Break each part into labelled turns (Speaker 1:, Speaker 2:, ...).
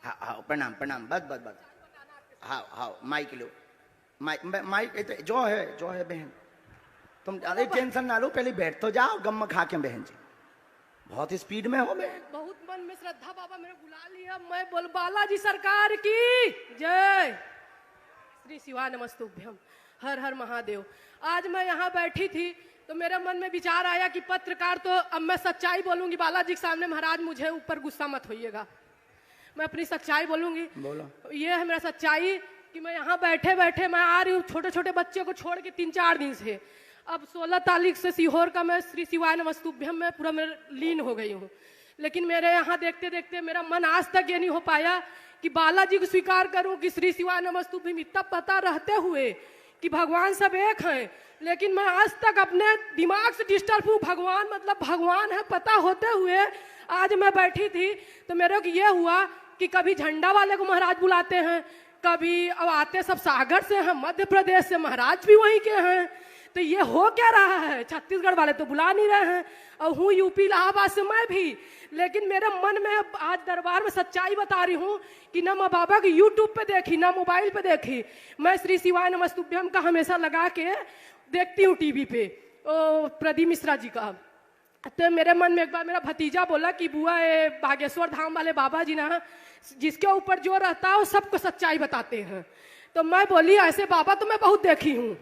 Speaker 1: हाँ हाँ, प्रणाम प्रणाम, बस बस बस। हाँ हाँ, माइक लो, माइक जो है बहन, तुम अरे टेंशन ना लो, पहले बैठ तो जाओ, गम खा के बहन जी, बहुत स्पीड में हो बहन।
Speaker 2: बहुत मन में श्रद्धा, बाबा मेरे बुला लिया। मैं बोल बालाजी सरकार की जय, श्री शिवा नमस्तुभ्यम, हर हर महादेव। आज मैं यहाँ बैठी थी तो मेरे मन में विचार आया कि पत्रकार, तो अब मैं सच्चाई बोलूंगी बालाजी के सामने। महाराज मुझे ऊपर गुस्सा मत होइएगा, मैं अपनी सच्चाई बोलूंगी।
Speaker 1: बोलो।
Speaker 2: ये है मेरा सच्चाई कि मैं यहाँ बैठे बैठे मैं आ रही हूँ छोटे छोटे बच्चे को छोड़ के 3-4 दिन से। अब 16 तारीख से सीहोर का मैं श्री शिवाय नमस्तुभ्यम में पूरा मैं लीन हो गई हूँ। लेकिन मेरे यहाँ देखते देखते मेरा मन आज तक ये नहीं हो पाया कि बालाजी को स्वीकार करूं कि श्री शिवाय नमस्तुभ्यम। इतना पता रहते हुए कि भगवान सब एक हैं, लेकिन मैं आज तक अपने दिमाग से डिस्टर्ब हूँ। भगवान मतलब भगवान है पता होते हुए आज मैं बैठी थी तो मेरे को ये हुआ कि कभी झंडा वाले को महाराज बुलाते हैं, कभी अब आते सब सागर से हैं, मध्य प्रदेश से, महाराज भी वहीं के हैं। तो ये हो क्या रहा है? छत्तीसगढ़ वाले तो बुला नहीं रहे हैं और हूँ यूपी इलाहाबाद से मैं भी। लेकिन मेरे मन में आज दरबार में सच्चाई बता रही हूँ कि ना मैं बाबा की यूट्यूब पे देखी ना मोबाइल पे देखी, मैं श्री शिवाय नमस्तुभ्यम का हमेशा लगा के देखती हूँ टीवी पे प्रदीप मिश्रा जी का। तो मेरे मन में एक बार मेरा भतीजा बोला कि बुआ ये बागेश्वर धाम वाले बाबा जी ना जिसके ऊपर जो रहता है वो सबको सच्चाई बताते हैं। तो मैं बोली ऐसे बाबा तो मैं बहुत देखी हूँ,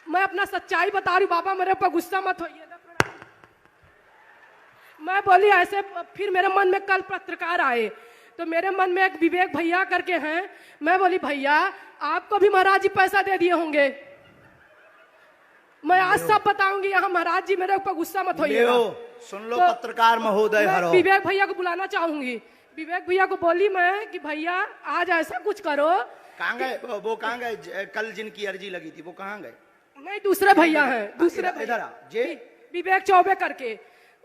Speaker 2: मैं अपना सच्चाई बता रही हूँ, बाबा मेरे पर गुस्सा मत होइएगा। मैं बोली ऐसे। फिर मेरे मन में कल पत्रकार आए तो मेरे मन में एक विवेक भैया करके हैं, मैं बोली भैया आपको भी महाराज जी पैसा दे दिए होंगे, मैं आज सब बताऊंगी। यहाँ महाराज जी मेरे ऊपर गुस्सा मत होइएगा।
Speaker 1: सुन लो तो पत्रकार महोदय,
Speaker 2: मैं विवेक भैया को बुलाना चाहूंगी। विवेक भैया को बोली मैं कि भैया आज ऐसा कुछ करो।
Speaker 1: कहाँ गए वो? कहाँ गए कल जिनकी अर्जी लगी थी वो कहाँ गए?
Speaker 2: नहीं दूसरे भैया हैं, दूसरे
Speaker 1: इधर आ जे
Speaker 2: विवेक चौबे करके।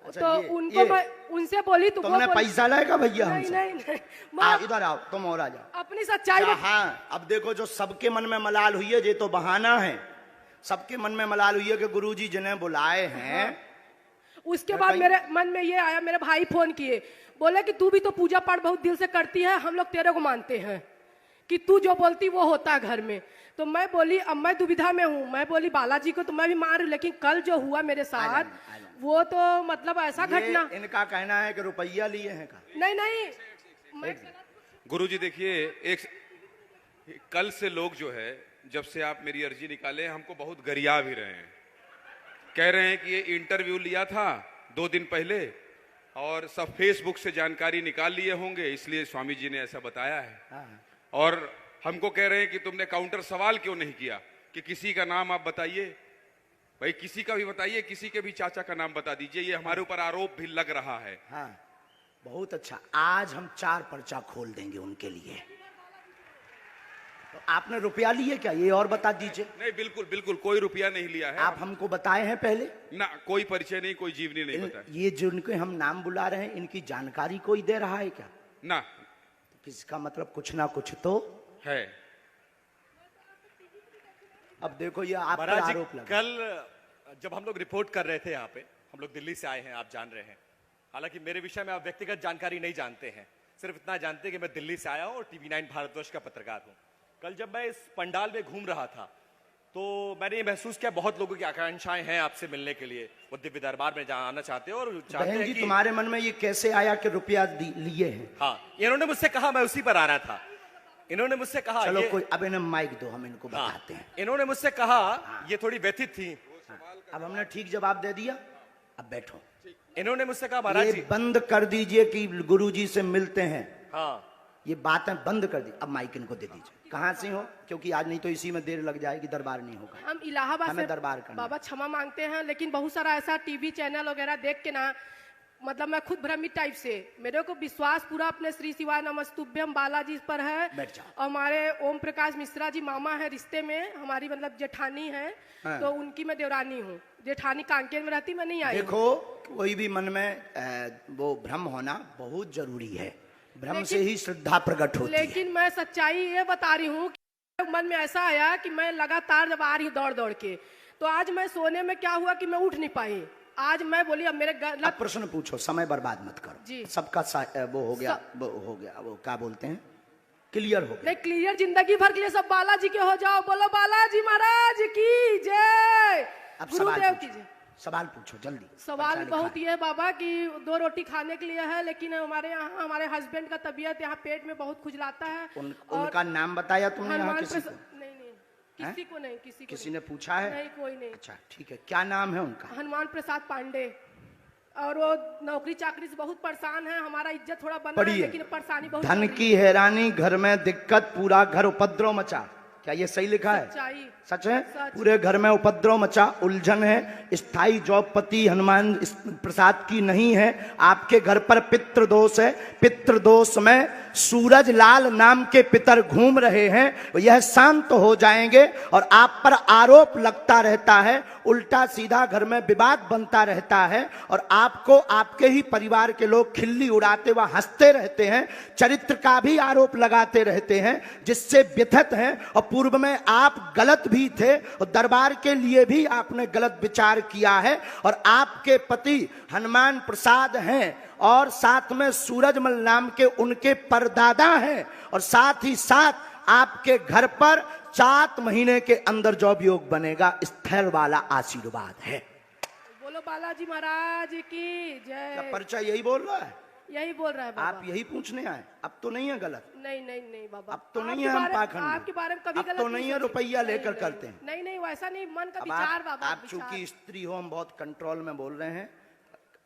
Speaker 1: अच्छा,
Speaker 2: तो उनको मैं उनसे बोली तो
Speaker 1: तुमने पैसा लाएगा भैया?
Speaker 2: नहीं नहीं नहीं,
Speaker 1: इधर आओ, तुम और आ जाओ।
Speaker 2: अपनी सच्चाई।
Speaker 1: हाँ, अब देखो जो सबके मन में मलाल हुई है ये तो बहाना है। सबके मन में मलाल हुई है कि गुरुजी जिन्हें बुलाए हैं। हाँ।
Speaker 2: उसके बाद मेरे मन में ये आया, मेरे भाई फोन किए, बोले कि तू भी तो पूजा पाठ बहुत दिल से करती है, हम लोग तेरे को मानते हैं कि तू जो बोलती वो होता है घर में। तो मैं बोली अब मैं दुविधा में हूँ। मैं बोली बालाजी को तो मैं भी मान रही हूँ, लेकिन कल जो हुआ मेरे साथ वो तो मतलब ऐसा घटना।
Speaker 1: इनका कहना है कि रुपया लिए हैं का?
Speaker 2: नहीं नहीं
Speaker 3: गुरुजी देखिए, एक कल से लोग जो है जब से आप मेरी अर्जी निकाले हमको बहुत गरिया भी रहे हैं, कह रहे हैं कि ये इंटरव्यू लिया था 2 दिन पहले और सब फेसबुक से जानकारी निकाल लिए होंगे इसलिए स्वामी जी ने ऐसा बताया है।
Speaker 1: हाँ।
Speaker 3: और हमको कह रहे हैं कि तुमने काउंटर सवाल क्यों नहीं किया कि किसी का नाम आप बताइए। भाई किसी का भी बताइए, किसी के भी चाचा का नाम बता दीजिए, ये हमारे ऊपर आरोप भी लग रहा है।
Speaker 1: हाँ, बहुत अच्छा। आज हम 4 पर्चा खोल देंगे उनके लिए। तो आपने रुपया लिए क्या ये और बता दीजिए?
Speaker 3: नहीं बिल्कुल बिल्कुल कोई रुपया नहीं लिया है।
Speaker 1: आप हमको बताए हैं पहले
Speaker 3: ना? कोई परिचय नहीं, कोई जीवनी नहीं बताया।
Speaker 1: ये जिनके हम नाम बुला रहे हैं इनकी जानकारी कोई दे रहा है क्या?
Speaker 3: ना।
Speaker 1: किसका मतलब कुछ ना कुछ तो
Speaker 3: है।
Speaker 1: अब देखो ये आप पर आरोप लगा।
Speaker 4: कल जब हम लोग रिपोर्ट कर रहे थे यहाँ पे, हम लोग दिल्ली से आए हैं, आप जान रहे हैं। हालांकि मेरे विषय में आप व्यक्तिगत जानकारी नहीं जानते हैं, सिर्फ इतना जानते हैं कि मैं दिल्ली से आया हूँ और TV9 भारतवर्ष का पत्रकार हूँ। कल जब मैं इस पंडाल में घूम रहा था तो मैंने ये महसूस किया बहुत लोगों की आकांक्षाएं हैं आपसे मिलने के लिए, वो दिव्य दरबार में आना चाहते हैं और चाहते हैं कि
Speaker 1: तुम्हारे मन में ये कैसे आया कि रुपया लिए हैं?
Speaker 4: हाँ, इन्होंने मुझसे कहा, मैं उसी पर आना था। इन्होंने मुझसे कहा
Speaker 1: चलो कोई अब इन्हें माइक दो, हम इनको बताते हैं।
Speaker 4: इन्होंने मुझसे कहा, ये थोड़ी व्यथित थी।
Speaker 1: अब हमने ठीक जवाब दे दिया, अब बैठो।
Speaker 4: इन्होंने मुझसे कहा महाराज जी
Speaker 1: बंद कर दीजिए कि गुरुजी से मिलते हैं।
Speaker 4: हाँ,
Speaker 1: ये बातें बंद कर दी। अब माइक इनको दे दीजिए। कहाँ से हो? क्योंकि आज नहीं तो इसी में देर लग जाएगी, दरबार नहीं होगा।
Speaker 2: हम इलाहाबाद से
Speaker 1: दरबार करना।
Speaker 2: बाबा क्षमा मांगते हैं, लेकिन बहुत सारा ऐसा टीवी चैनल वगैरह देख के ना मतलब मैं खुद भ्रमित टाइप से, मेरे को विश्वास पूरा अपने श्री शिवाय नमस्तुभ्यम बालाजी पर है। और हमारे ओम प्रकाश मिश्रा जी मामा है रिश्ते में, हमारी मतलब जेठानी है। हाँ। तो उनकी मैं देवरानी हूँ, जेठानी कांकेर में रहती, मैं नहीं आई।
Speaker 1: देखो कोई भी मन में वो भ्रम होना बहुत जरूरी है, भ्रम से ही श्रद्धा प्रकट होती है।
Speaker 2: लेकिन मैं सच्चाई ये बता रही हूँ कि मन में ऐसा आया कि मैं लगातार जब आ रही हूँ दौड़ दौड़ के, तो आज मैं सोने में क्या हुआ कि मैं उठ नहीं पाई। आज मैं बोली अब मेरे
Speaker 1: अब
Speaker 2: गलत
Speaker 1: प्रश्न पूछो, समय बर्बाद मत करो।
Speaker 2: जी।
Speaker 1: सबका वो हो गया, वो हो गया, वो क्या बोलते हैं, क्लियर हो गया।
Speaker 2: नहीं, क्लियर जिंदगी भर के लिए सब बालाजी के हो जाओ। बोलो बालाजी महाराज की जय,
Speaker 1: अब
Speaker 2: गुरुदेव की जय।
Speaker 1: सवाल पूछो जल्दी।
Speaker 2: सवाल
Speaker 1: पर्चा
Speaker 2: बहुत
Speaker 1: लिखा
Speaker 2: ये है बाबा कि 2 रोटी खाने के लिए है, लेकिन हमारे यहाँ हमारे हस्बैंड का तबीयत यहाँ पेट में बहुत खुजलाता है।
Speaker 1: है। उनका नाम बताया तुमने यहाँ
Speaker 2: हनुमान
Speaker 1: किसी को?
Speaker 2: नहीं नहीं, किसी को नहीं, किसी को
Speaker 1: किसी
Speaker 2: नहीं।
Speaker 1: ने पूछा है?
Speaker 2: नहीं, कोई नहीं।
Speaker 1: अच्छा ठीक है, क्या नाम है उनका?
Speaker 2: हनुमान प्रसाद पांडे। और वो नौकरी चाकरी से बहुत परेशान है, हमारा इज्जत थोड़ा बना है,
Speaker 1: पढ़िए,
Speaker 2: लेकिन परेशानी बहुत
Speaker 1: धन
Speaker 2: बढ़ रही
Speaker 1: की हैरानी, घर में दिक्कत, पूरा घर उपद्रव मचा। क्या ये सही लिखा है?
Speaker 2: सच्चाई।
Speaker 1: सच है?
Speaker 2: सच।
Speaker 1: पूरे घर में उपद्रव मचा, उलझन है, स्थायी जॉबपति हनुमान प्रसाद की नहीं है। आपके घर पर पितृदोष है, पितृदोष में सूरज लाल नाम के पितर घूम रहे हैं। यह शांत हो जाएंगे और आप पर आरोप लगता रहता है, उल्टा सीधा घर में विवाद बनता रहता है और आपको आपके ही परिवार के लोग खिल्ली उड़ाते व हंसते रहते हैं, चरित्र का भी आरोप लगाते रहते हैं, जिससे व्यथित हैं। और पूर्व में आप गलत भी थे और दरबार के लिए भी आपने गलत विचार किया है। और आपके पति हनुमान प्रसाद हैं और साथ में सूरजमल नाम के उनके परदादा हैं, और साथ ही साथ आपके घर पर 7 महीने के अंदर जॉब योग बनेगा। स्थिर वाला आशीर्वाद है।
Speaker 2: बोलो बालाजी महाराज की
Speaker 1: क्या
Speaker 2: जय।
Speaker 1: पर्चा यही बोल रहा है?
Speaker 2: यही बोल रहा है बाबा।
Speaker 1: आप यही पूछने आए? अब तो नहीं है गलत?
Speaker 2: नहीं नहीं नहीं बाबा,
Speaker 1: अब तो नहीं
Speaker 2: आपके
Speaker 1: है हम
Speaker 2: बारे-
Speaker 1: पाखंड में।
Speaker 2: आपके बारे में कभी
Speaker 1: अब
Speaker 2: गलत
Speaker 1: तो नहीं है
Speaker 2: सोचे।
Speaker 1: रुपया
Speaker 2: नहीं,
Speaker 1: लेकर
Speaker 2: नहीं,
Speaker 1: करते हैं।
Speaker 2: नहीं नहीं, वैसा नहीं, मन का
Speaker 1: अब
Speaker 2: विचार बाबा।
Speaker 1: आप
Speaker 2: विचार।
Speaker 1: चूंकि स्त्री हो, हम बहुत कंट्रोल में बोल रहे हैं,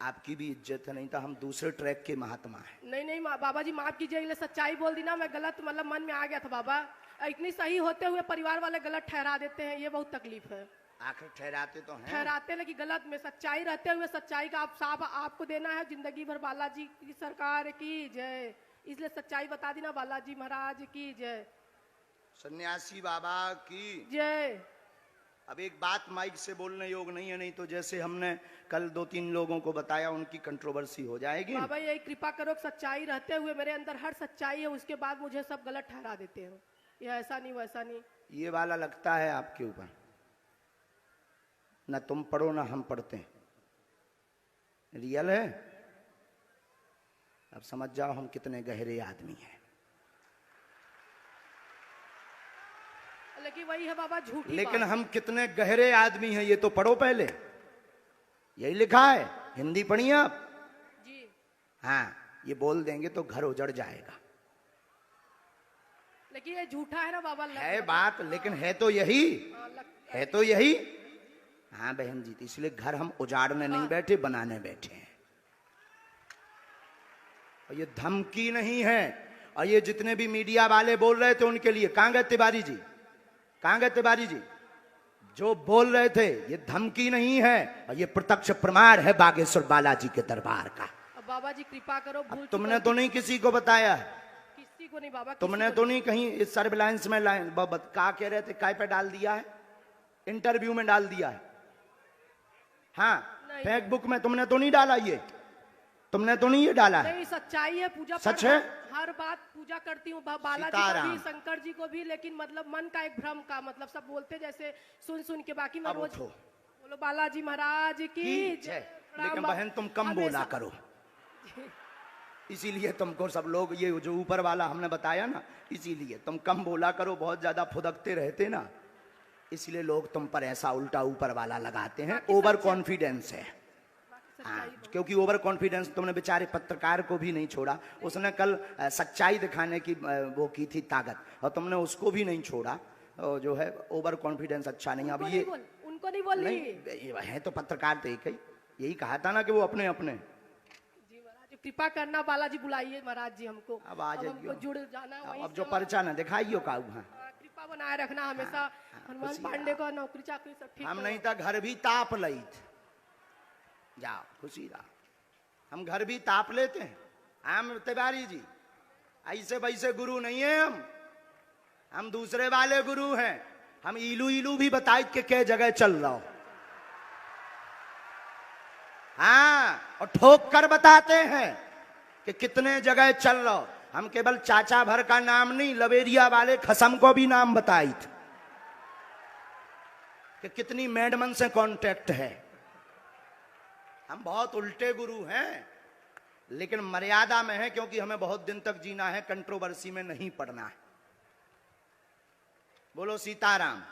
Speaker 1: आपकी भी इज्जत है, नहीं तो हम दूसरे ट्रैक के महात्मा हैं।
Speaker 2: नहीं नहीं बाबा जी माफ कीजिए, सच्चाई बोल दी ना, मैं गलत मतलब मन में आ गया था बाबा। इतनी सही होते हुए परिवार वाले गलत ठहरा देते हैं, ये बहुत तकलीफ है।
Speaker 1: आखिर ठहराते तो हैं।
Speaker 2: ठहराते लेकिन गलत में, सच्चाई रहते हुए सच्चाई का आप साफ आपको देना है। जिंदगी भर बालाजी की सरकार की जय, इसलिए सच्चाई बता दी ना, बालाजी महाराज की जय।
Speaker 1: सन्यासी बाबा की
Speaker 2: जय।
Speaker 1: अब एक बात माइक से बोलने योग नहीं है, नहीं तो जैसे हमने कल 2-3 लोगों को बताया उनकी कंट्रोवर्सी हो जाएगी।
Speaker 2: बाबा यही कृपा करो, सच्चाई रहते हुए मेरे अंदर हर सच्चाई है, उसके बाद मुझे सब गलत ठहरा देते हो। ये ऐसा नहीं वैसा नहीं।
Speaker 1: ये वाला लगता है आपके ऊपर, ना तुम पढ़ो ना हम पढ़ते हैं, रियल है। अब समझ जाओ हम कितने गहरे आदमी हैं।
Speaker 2: लेकिन वही है बाबा, झूठी
Speaker 1: लेकिन
Speaker 2: बात।
Speaker 1: हम कितने गहरे आदमी हैं ये तो पढ़ो पहले, यही लिखा है। हिंदी पढ़िए आप?
Speaker 2: जी।
Speaker 1: हाँ, ये बोल देंगे तो घर उजड़ जाएगा।
Speaker 2: लेकिन ये झूठा है ना बाबा।
Speaker 1: है बात, लेकिन है तो यही, है तो यही। हाँ बहन जी, तो इसलिए घर हम उजाड़ने नहीं बैठे, बनाने बैठे हैं। और ये धमकी नहीं है। और ये जितने भी मीडिया वाले बोल रहे थे उनके लिए, कहां गए तिवारी जी? कहां गए तिवारी जी? जो बोल रहे थे, ये धमकी नहीं है और ये प्रत्यक्ष प्रमाण है बागेश्वर बालाजी के दरबार का।
Speaker 2: अब बाबा जी कृपा करो, भूल
Speaker 1: तुमने तो नहीं किसी को बताया है?
Speaker 2: किसी को नहीं बाबा,
Speaker 1: तुमने तो नहीं कहीं इस सर्विलांस में क्या कह रहे थे, काय पे डाल दिया है? इंटरव्यू में डाल दिया है। हाँ, फेसबुक में तुमने तो नहीं डाला, ये तुमने तो नहीं ये डाला है।
Speaker 2: नहीं, सच्चाई है, पूजा
Speaker 1: सच
Speaker 2: पाठ
Speaker 1: है?
Speaker 2: हर बात पूजा करती हूँ, बालाजी को
Speaker 1: सीताराम।
Speaker 2: भी, शंकर जी को भी, लेकिन मतलब मन का एक भ्रम का मतलब सब बोलते जैसे सुन सुन के, बाकी मैं
Speaker 1: अब
Speaker 2: रोज
Speaker 1: उठो।
Speaker 2: बोलो बालाजी महाराज की
Speaker 1: की
Speaker 2: जय।
Speaker 1: जय। लेकिन बहन तुम कम
Speaker 2: हमेशा-
Speaker 1: बोला करो, इसीलिए तुमको सब लोग, ये जो ऊपर वाला हमने बताया ना, इसीलिए तुम कम बोला करो। बहुत ज्यादा फुदकते रहते ना, इसलिए लोग तुम पर ऐसा उल्टा ऊपर वाला लगाते हैं। ओवर कॉन्फिडेंस है। हाँ, क्योंकि ओवर कॉन्फिडेंस तुमने बेचारे पत्रकार को भी नहीं छोड़ा। उसने कल सच्चाई दिखाने की वो की थी ताकत, और तुमने उसको भी नहीं छोड़ा। जो है ओवर कॉन्फिडेंस अच्छा नहीं। अब ये
Speaker 2: उनको नहीं बोल रही।
Speaker 1: नहीं है तो पत्रकार तो एक ही, यही कहा था ना कि वो अपने अपने।
Speaker 2: जी महाराज कृपा करना, बालाजी बुलाइए महाराज जी हमको।
Speaker 1: अब आ जाइए।
Speaker 2: हमको जुड़ जाना वहीं
Speaker 1: अब
Speaker 2: से
Speaker 1: जो
Speaker 2: हमारा-
Speaker 1: पर्चा ना दिखाइयो का, हाँ
Speaker 2: कृपा बनाए रखना हमेशा। हनुमान
Speaker 1: खुशी
Speaker 2: पांडे को नौकरी चाकरी सब ठीक
Speaker 1: हम
Speaker 2: हो।
Speaker 1: नहीं था, घर भी ताप लई जाओ, खुशी रहा। हम घर भी ताप लेते हैं। हम तिवारी जी ऐसे वैसे गुरु नहीं है, हम दूसरे वाले गुरु हैं। हम इलू इलू भी बताए कि क्या जगह चल रहा हो। हाँ, और ठोक कर बताते हैं कि कितने जगह चल रहा हो। हम केवल चाचा भर का नाम नहीं, लवेरिया वाले खसम को भी नाम बताई थे कि कितनी मैडमन से कांटेक्ट है। हम बहुत उल्टे गुरु हैं, लेकिन मर्यादा में है, क्योंकि हमें बहुत दिन तक जीना है, कंट्रोवर्सी में नहीं पड़ना है। बोलो सीताराम।